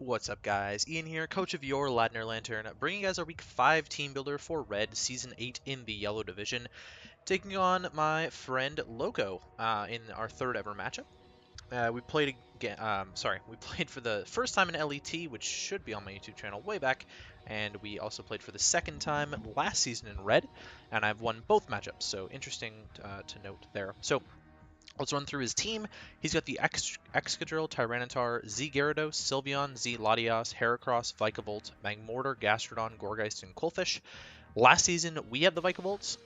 What's up, guys? Ian here, coach of your Ladner Lanturn, bringing you guys our Week 5 Team Builder for Red, Season 8 in the Yellow Division, taking on my friend Loco in our third ever matchup. We played again. We played for the first time in LET, which should be on my YouTube channel way back, and we also played for the second time last season in Red, and I've won both matchups. So interesting to note there. So let's run through his team. He's got the Excadrill, Tyranitar, Z Gyarados, Sylveon, Z Latias, Heracross, Vikavolt, Magmortar, Gastrodon, Gourgeist, and Qwilfish. Last season, we had the Vikavolt,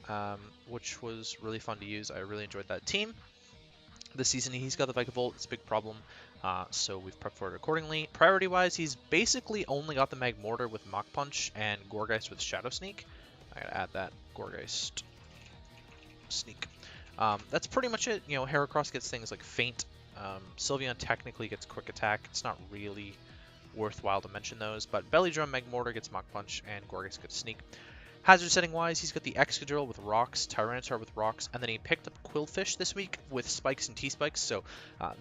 which was really fun to use. I really enjoyed that team. This season, he's got the Vikavolt. It's a big problem, so we've prepped for it accordingly. Priority-wise, he's basically only got the Magmortar with Mach Punch and Gourgeist with Shadow Sneak. I gotta add that. Gourgeist. Sneak. That's pretty much it. You know, Heracross gets things like Feint. Sylveon technically gets Quick Attack. It's not really worthwhile to mention those, but Belly Drum, Magmortar gets Mach Punch, and Gourgeist gets Sneak. Hazard setting wise, he's got the Excadrill with Rocks, Tyranitar with Rocks, and then he picked up Qwilfish this week with Spikes and T-Spikes, so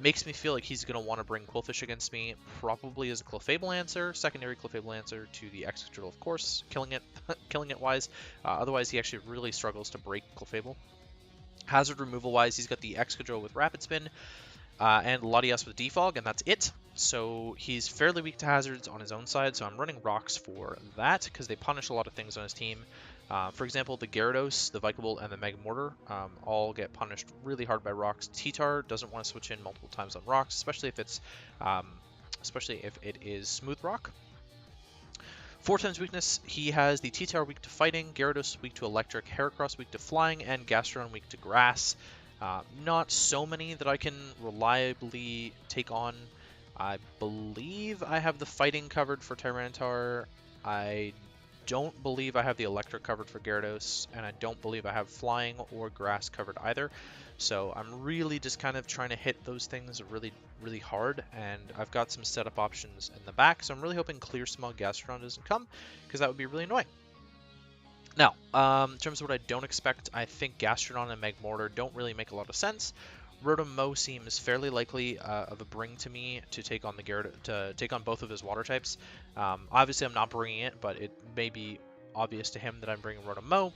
makes me feel like he's going to want to bring Qwilfish against me, probably as a Clefable answer, secondary Clefable answer to the Excadrill, of course, killing it wise. Otherwise, he actually really struggles to break Clefable. Hazard removal wise, he's got the Excadrill with Rapid Spin and Latias with Defog, and that's it. So he's fairly weak to hazards on his own side, so I'm running Rocks for that because they punish a lot of things on his team. For example, the Gyarados, the Vikavolt, and the Magmortar all get punished really hard by Rocks. T-Tar doesn't want to switch in multiple times on Rocks, especially if it is Smooth Rock. 4 times weakness, he has the T-Tar weak to fighting, Gyarados weak to electric, Heracross weak to flying, and Gastrodon weak to grass. Not so many that I can reliably take on. I believe I have the fighting covered for Tyranitar. I don't believe I have the electric covered for Gyarados, and I don't believe I have flying or grass covered either. So I'm really just kind of trying to hit those things really hard, and I've got some setup options in the back, so I'm really hoping Clear Smog Gastrodon doesn't come, because that would be really annoying. Now, in terms of what I don't expect, I think Gastrodon and Magmortar don't really make a lot of sense. Rotom-Mow seems fairly likely of a bring to me to take on to take on both of his water types. Obviously, I'm not bringing it, but it may be obvious to him that I'm bringing Rotom-Mow.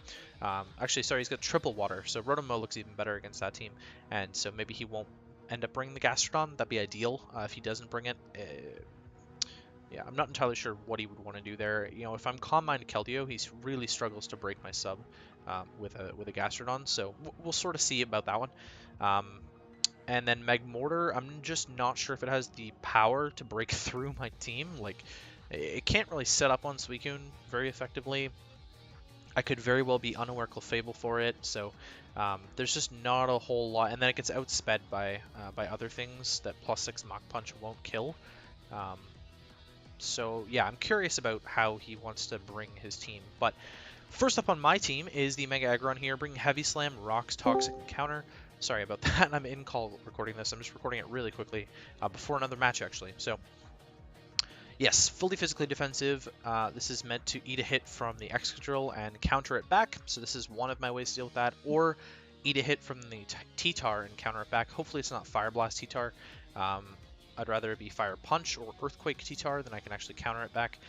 Actually, sorry, he's got triple water, so Rotom-Mow looks even better against that team, and so maybe he won't end up bringing the Gastrodon. That'd be ideal if he doesn't bring it. Yeah, I'm not entirely sure what he would want to do there. You know, if I'm Calm Mind Keldeo, he really struggles to break my sub with a Gastrodon, so we'll sort of see about that one. And then Magmortar, I'm just not sure if it has the power to break through my team. Like, it can't really set up on Suicune very effectively. I could very well be unaware Clefable for it, so there's just not a whole lot. And then it gets outsped by other things that +6 Mach Punch won't kill. So yeah, I'm curious about how he wants to bring his team. But first up on my team is the Mega Aggron here, bringing Heavy Slam, Rocks, Toxic, and Counter. Sorry about that, I'm in call recording this. I'm just recording it really quickly before another match, actually. So yes, fully physically defensive. This is meant to eat a hit from the Excadrill and counter it back. So this is one of my ways to deal with that. Or eat a hit from the T-Tar and counter it back. Hopefully it's not Fire Blast T-Tar. I'd rather it be Fire Punch or Earthquake T-Tar, then I can actually counter it back.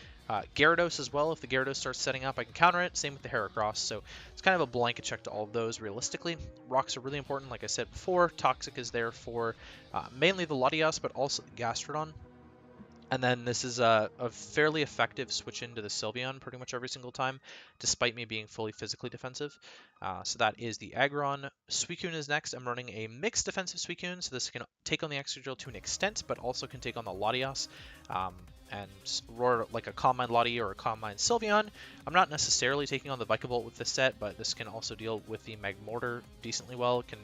Gyarados as well, if the Gyarados starts setting up, I can counter it. Same with the Heracross, so it's kind of a blanket check to all of those realistically. Rocks are really important, like I said before. Toxic is there for mainly the Latias, but also the Gastrodon. And then this is a fairly effective switch into the Sylveon pretty much every single time, despite me being fully physically defensive. So that is the Aggron. Suicune is next. I'm running a mixed defensive Suicune, so this can take on the Excadrill to an extent, but also can take on the Latias and roar like a Calm Mind Lati or a Calm Mind Sylveon. I'm not necessarily taking on the Vikavolt with this set, but this can also deal with the Magmortar decently well. It can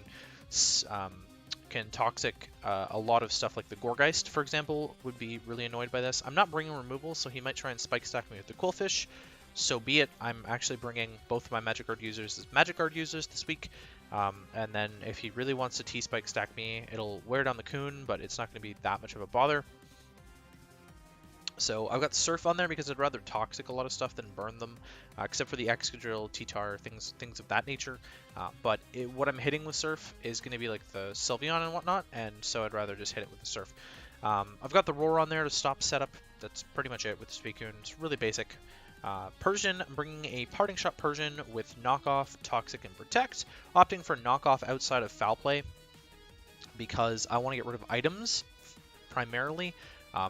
Toxic a lot of stuff like the Gourgeist, for example, would be really annoyed by this. I'm not bringing removal, so he might try and Spike Stack me with the Qwilfish. So be it. I'm actually bringing both of my Magic Guard users as Magic Guard users this week. And then if he really wants to T-Spike Stack me, it'll wear down the Coon, but it's not going to be that much of a bother. So I've got Surf on there because I'd rather Toxic a lot of stuff than burn them, except for the Excadrill, T-Tar, things of that nature. But what I'm hitting with Surf is going to be like the Sylveon and whatnot, and so I'd rather just hit it with the Surf. I've got the Roar on there to stop setup. That's pretty much it with the Suicune. It's really basic. Persian, I'm bringing a Parting Shot Persian with Knockoff, Toxic, and Protect, opting for Knockoff outside of Foul Play because I want to get rid of items primarily.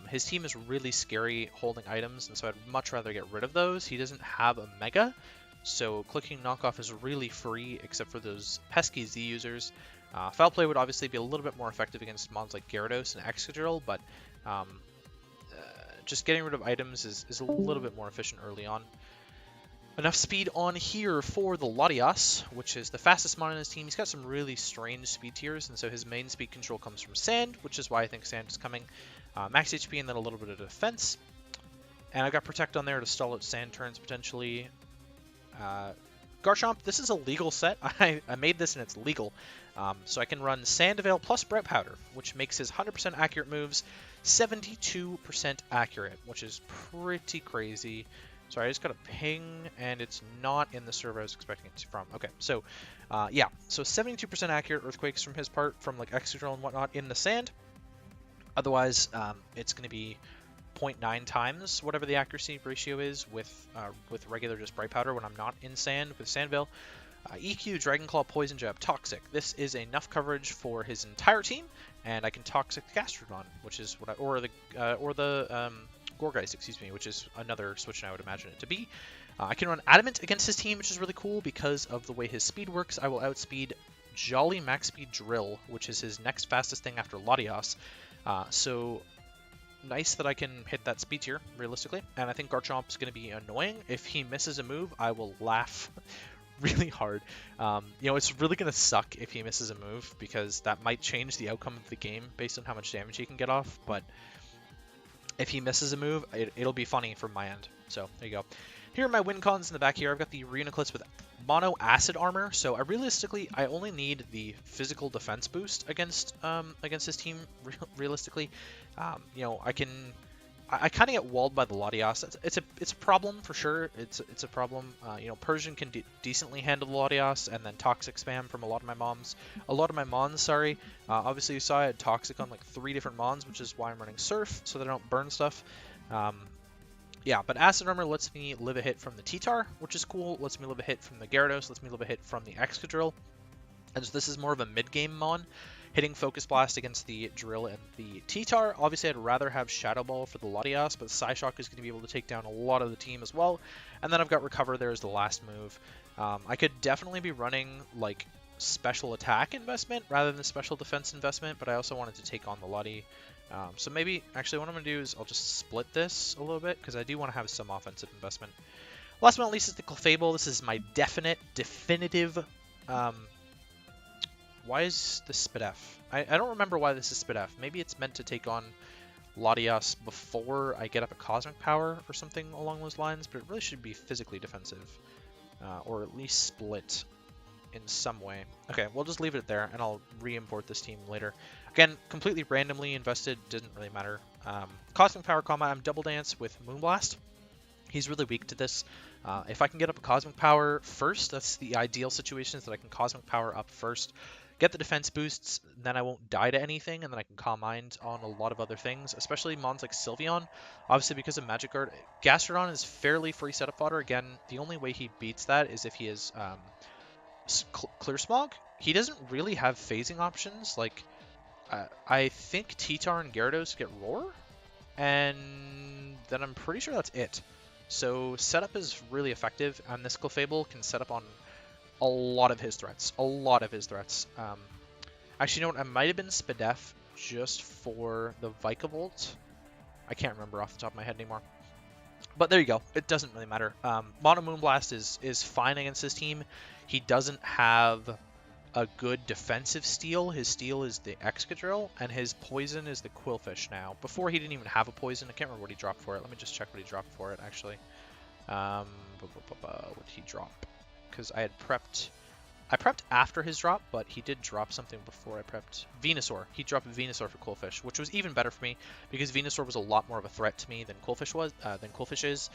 His team is really scary holding items, and so I'd much rather get rid of those. He doesn't have a Mega, so clicking Knockoff is really free except for those pesky Z users. Foul Play would obviously be a little bit more effective against mons like Gyarados and Excadrill, but just getting rid of items is a little bit more efficient early on. Enough speed on here for the Latias, which is the fastest mon in his team. He's got some really strange speed tiers, and so his main speed control comes from Sand, which is why I think Sand is coming. Max HP and then a little bit of defense. And I've got Protect on there to stall out Sand turns potentially. Garchomp, this is a legal set. I made this and it's legal. So I can run Sand Veil plus Bright Powder, which makes his 100% accurate moves 72% accurate, which is pretty crazy. Sorry, I just got a ping, and it's not in the server I was expecting it from. Okay, so, yeah. So 72% accurate Earthquakes from his part, from, like, Excadrill and whatnot in the Sand. Otherwise, it's going to be 0.9 times whatever the accuracy ratio is with regular just Bright Powder when I'm not in Sand with Sand Veil. EQ, Dragon Claw, Poison Jab, Toxic. This is enough coverage for his entire team, and I can Toxic Gastrodon, which is what or the Gourgeist, excuse me, which is another switch I would imagine it to be. I can run Adamant against his team, which is really cool because of the way his speed works. I will outspeed Jolly Max Speed Drill, which is his next fastest thing after Latias. So nice that I can hit that speed tier, realistically. And I think Garchomp's going to be annoying. If he misses a move, I will laugh really hard. You know, it's really going to suck if he misses a move because that might change the outcome of the game based on how much damage he can get off. But if he misses a move, it'll be funny from my end. So there you go. Here are my win cons in the back here. I've got the Reuniclus with Mono Acid Armor. So I only need the physical defense boost against his team. Realistically, you know, I kind of get walled by the Latias. It's a problem for sure. It's a problem. You know, Persian can decently handle the Latias, and then Toxic spam from a lot of my mons. Sorry. Obviously, you saw I had Toxic on like 3 different mons, which is why I'm running Surf so that I don't burn stuff. Yeah, but Acid Armor lets me live a hit from the T-Tar, which is cool. Lets me live a hit from the Gyarados. Lets me live a hit from the Excadrill. And so this is more of a mid-game mon, hitting Focus Blast against the Drill and the T-Tar. Obviously, I'd rather have Shadow Ball for the Latias, but Psyshock is going to be able to take down a lot of the team as well. And then I've got Recover there as the last move. I could definitely be running, like, special attack investment rather than special defense investment, but I also wanted to take on the Lati. So maybe, actually, what I'm going to do is I'll just split this a little bit, because I do want to have some offensive investment. Last but not least is the Clefable. This is my definitive... why is this Spidef? I don't remember why this is Spidef. Maybe it's meant to take on Latias before I get up a Cosmic Power or something along those lines, but it really should be physically defensive. Or at least split in some way. Okay, we'll just leave it there, and I'll re-import this team later. Again, completely randomly invested, doesn't really matter. Cosmic Power combat, I'm Double Dance with Moonblast. He's really weak to this. If I can get up a Cosmic Power first, that's the ideal situation, is that I can Cosmic Power up first, get the defense boosts, then I won't die to anything, and then I can Calm Mind on a lot of other things, especially mons like Sylveon. Obviously, because of Magic Guard, Gastrodon is fairly free setup fodder. Again, the only way he beats that is if he is Clear Smog. He doesn't really have phasing options. Like, I think T-Tar and Gyarados get Roar, and then I'm pretty sure that's it. So setup is really effective, and this Clefable can set up on a lot of his threats. Actually, you know what? I might have been Spidef just for the Vikavolt. I can't remember off the top of my head anymore. But there you go. It doesn't really matter. Mono Moonblast is fine against his team. He doesn't have a good defensive steel. His steel is the Excadrill, and his poison is the Quillfish now. Before, he didn't even have a poison. I can't remember what he dropped for it. Let me just check what he dropped for it, actually. What did he drop? Because I prepped after his drop, but he did drop something before I prepped. Venusaur. He dropped Venusaur for Quillfish, which was even better for me because Venusaur was a lot more of a threat to me than Quillfish is.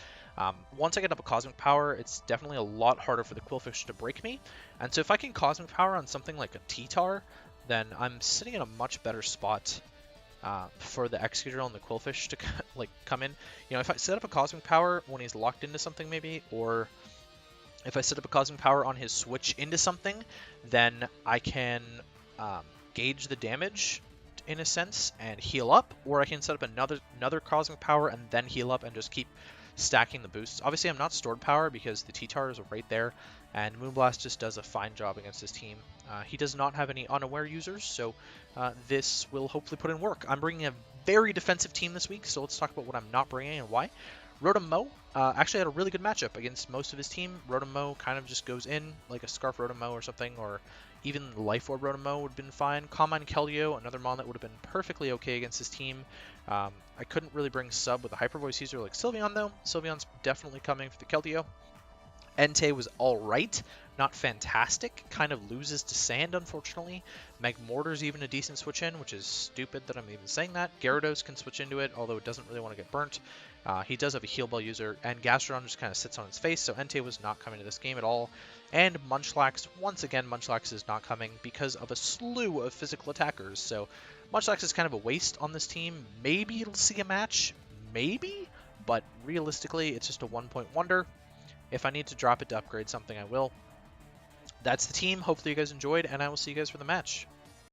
Once I get up a Cosmic Power, it's definitely a lot harder for the Quillfish to break me. And so if I can Cosmic Power on something like a T-Tar, then I'm sitting in a much better spot for the Executor and the Quillfish to like come in. You know, if I set up a Cosmic Power when he's locked into something maybe, or if I set up a Cosmic Power on his switch into something, then I can gauge the damage in a sense and heal up, or I can set up another Cosmic Power and then heal up and just keep stacking the boosts. Obviously, I'm not stored power because the T-Tar is right there, and Moonblast just does a fine job against his team. He does not have any unaware users, so this will hopefully put in work. I'm bringing a very defensive team this week, so let's talk about what I'm not bringing and why. Rotom Mow actually had a really good matchup against most of his team. Rotom Mow kind of just goes in like a Scarf Rotom Mow or something, or even Life Orb Rotom Mow would have been fine. Combine Keldeo, another mon that would have been perfectly okay against his team. I couldn't really bring sub with a Hyper Voice user like Sylveon though. Sylveon's definitely coming for the Keldeo. Entei was alright, not fantastic, kind of loses to Sand unfortunately. Magmortar's even a decent switch in, which is stupid that I'm even saying that. Gyarados can switch into it, although it doesn't really want to get burnt. He does have a Heal Bell user, and Gastrodon just kind of sits on his face, so Entei was not coming to this game at all. And Munchlax, once again, Munchlax is not coming because of a slew of physical attackers, so Munchlax is kind of a waste on this team. Maybe it'll see a match, maybe, but realistically, it's just a one-point wonder. If I need to drop it to upgrade something, I will. That's the team. Hopefully you guys enjoyed, and I will see you guys for the match.